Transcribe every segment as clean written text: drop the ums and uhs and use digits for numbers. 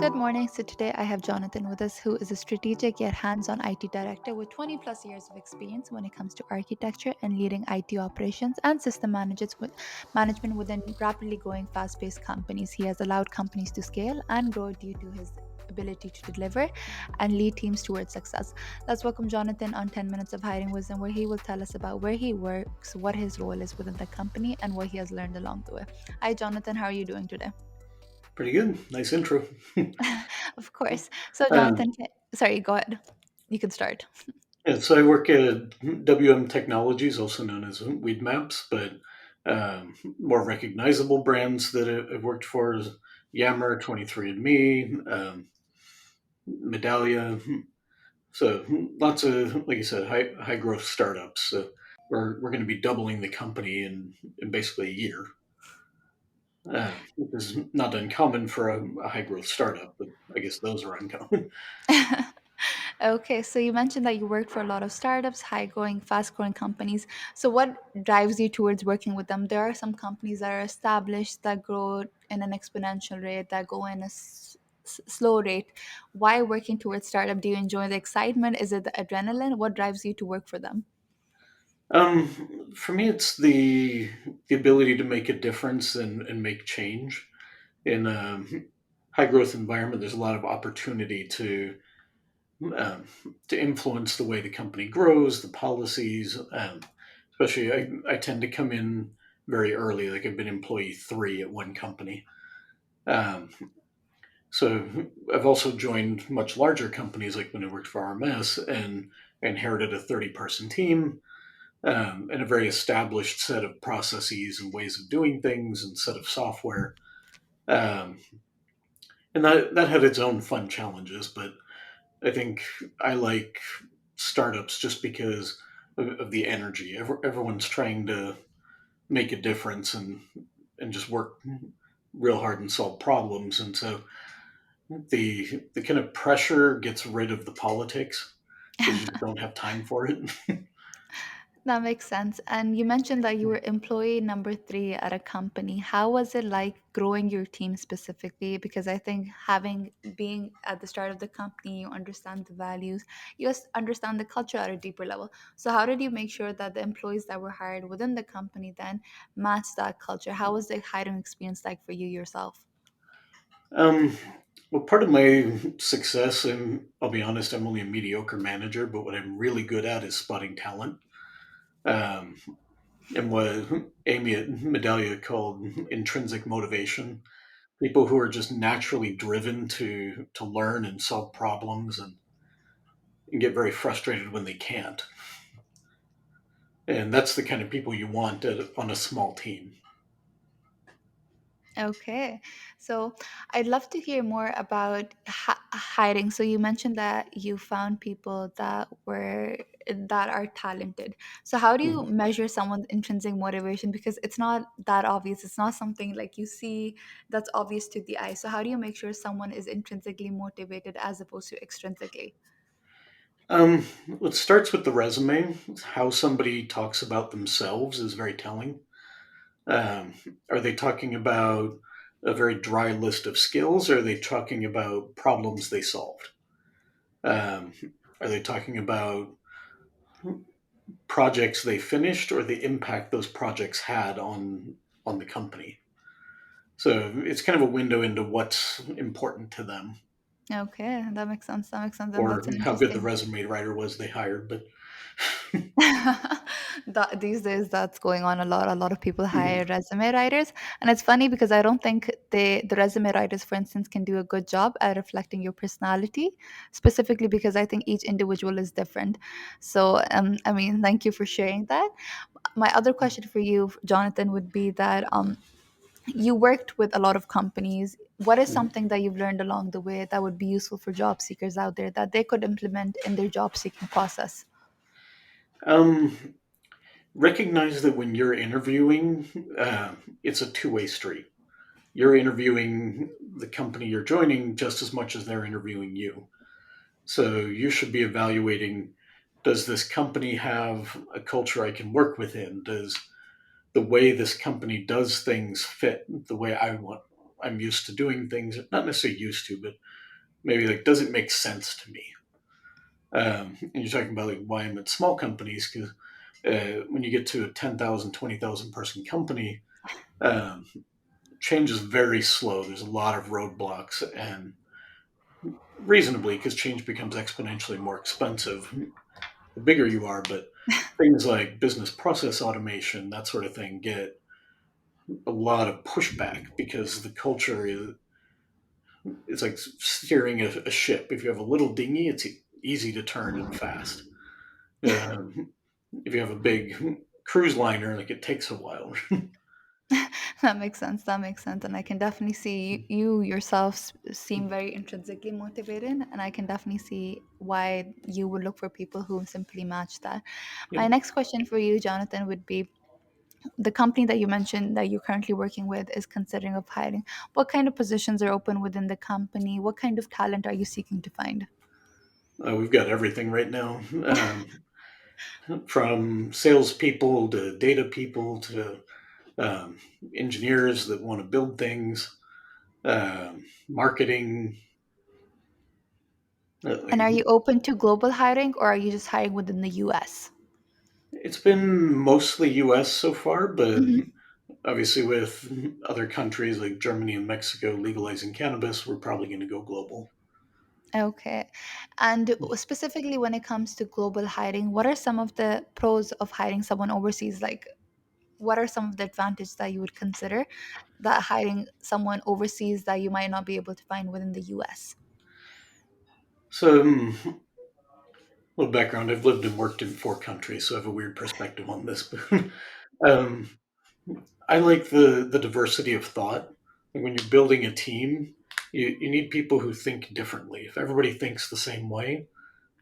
Good morning. So today I have Johnathan with us, who is a strategic yet hands-on IT director with 20 plus years of experience when it comes to architecture and leading IT operations and system management within rapidly growing fast-paced companies. He has allowed companies to scale and grow due to his ability to deliver and lead teams towards success. Let's welcome Jonathan on 10 Minutes of Hiring Wisdom, where he will tell us about where he works, what his role is within the company, and what he has learned along the way. Hi, Jonathan. How are you doing today? Pretty good. Nice intro. Of course. So, um, Jonathan, sorry, go ahead. You can start. yeah, so I work at WM Technologies, also known as Weed Maps, but more recognizable brands that I've worked for is Yammer, 23andMe, Medallia. So lots of, like you said, high growth startups. So we're going to be doubling the company in basically a year, which is not uncommon for a high growth startup, but I guess those are uncommon. Okay, so you mentioned that you work for a lot of startups, high growing, fast growing companies. So, what drives you towards working with them? There are some companies that are established that grow in an exponential rate, that go in a slow rate. Why working towards startup? Do you enjoy the excitement? Is it the adrenaline? What drives you to work for them? For me, it's the ability to make a difference and make change in a high growth environment. There's a lot of opportunity um, to influence the way the company grows, the policies. Especially, I tend to come in very early. Like I've been employee three at one company. Um, so I've also joined much larger companies, like when I worked for RMS, and I inherited a 30-person team and a very established set of processes and ways of doing things and set of software. Um, and that had its own fun challenges, but I think I like startups just because of the energy. Everyone's trying to make a difference and just work real hard and solve problems. And so the kind of pressure gets rid of the politics because you just don't have time for it. That makes sense. And you mentioned that you were employee number three at a company. How was it like growing your team specifically? Because I think having being at the start of the company, you understand the values, understand the culture at a deeper level. So how did you make sure that the employees that were hired within the company then matched that culture? How was the hiring experience like for you yourself? Um, well, part of my success, and I'll be honest, I'm only a mediocre manager, but what I'm really good at is spotting talent. Um, and what Amy at Medallia called intrinsic motivation. People who are just naturally driven to learn and solve problems and get very frustrated when they can't. And that's the kind of people you want on a small team. Okay, so I'd love to hear more about hiring. So you mentioned that you found people that are talented. So how do you Mhm. measure someone's intrinsic motivation? Because it's not that obvious. It's not something like you see that's obvious to the eye. So how do you make sure someone is intrinsically motivated as opposed to extrinsically? It starts with the resume. How somebody talks about themselves is very telling. Um, are they talking about a very dry list of skills, or are they talking about problems they solved? Um, are they talking about projects they finished, or the impact those projects had on the company? So it's kind of a window into what's important to them, Okay, that makes sense. That makes sense, and or that's an how good the interesting. resume writer was they hired. But These days that's going on a lot. A lot of people hire Mhm. resume writers, and it's funny because I don't think the resume writers, for instance, can do a good job at reflecting your personality, specifically because I think each individual is different. So I mean, thank you for sharing that. My other question for you, Jonathan, would be that you worked with a lot of companies. What is something that you've learned along the way that would be useful for job seekers out there that they could implement in their job seeking process? um, recognize that when you're interviewing, it's a two-way street. You're interviewing the company you're joining just as much as they're interviewing you. So you should be evaluating, does this company have a culture I can work within? Does the way this company does things fit the way I want? I'm used to doing things. Not necessarily used to, but maybe like, does it make sense to me? And you're talking about like why I'm at small companies because when you get to a 10,000, 20,000 person company, um, change is very slow. There's a lot of roadblocks, and reasonably, because change becomes exponentially more expensive the bigger you are. But things like business process automation, that sort of thing, get a lot of pushback because the culture is it's like steering a ship. If you have a little dinghy, it's easy to turn and fast. Um, if you have a big cruise liner, like it takes a while. That makes sense. That makes sense. And I can definitely see you yourself seem very intrinsically motivated. And I can definitely see why you would look for people who simply match that. My Yep. next question for you, Jonathan, would be the company that you mentioned that you're currently working with is considering of hiring. What kind of positions are open within the company? What kind of talent are you seeking to find? We've got everything right now, from salespeople to data people to um, engineers that want to build things, marketing. And Like, are you open to global hiring or are you just hiring within the US? it's been mostly U.S. so far, but Mhm. obviously with other countries like Germany and Mexico legalizing cannabis, we're probably going to go global. Okay. And specifically when it comes to global hiring, what are some of the pros of hiring someone overseas? Like, what are some of the advantages that you would consider that hiring someone overseas that you might not be able to find within the US? So, a little background: I've lived and worked in 4 countries, so I have a weird perspective on this. um, I like the diversity of thought. Like when you're building a team, you need people who think differently. If everybody thinks the same way,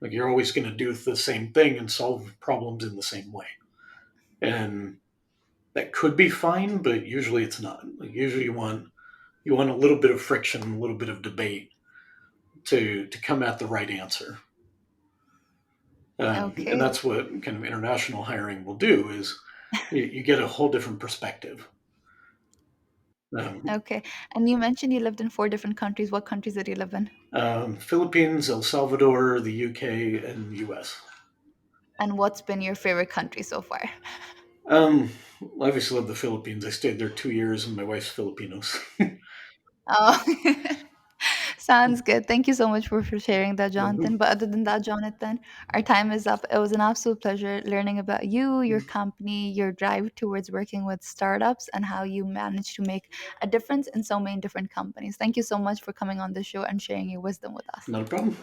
like you're always going to do the same thing and solve problems in the same way. And that could be fine, but usually it's not. Like usually you want a little bit of friction, a little bit of debate to come at the right answer. And Okay. that's what kind of international hiring will do is you get a whole different perspective. Um, Okay. And you mentioned you lived in 4 different countries. What countries did you live in? Philippines, El Salvador, the UK, and the US. And what's been your favorite country so far? Um, I obviously love the Philippines. I stayed there 2 years, and my wife's Filipinos. Oh, sounds good. Thank you so much for sharing that, Jonathan. But other than that, Jonathan, our time is up. It was an absolute pleasure learning about you, your company, your drive towards working with startups, and how you manage to make a difference in so many different companies. Thank you so much for coming on the show and sharing your wisdom with us. Not a problem.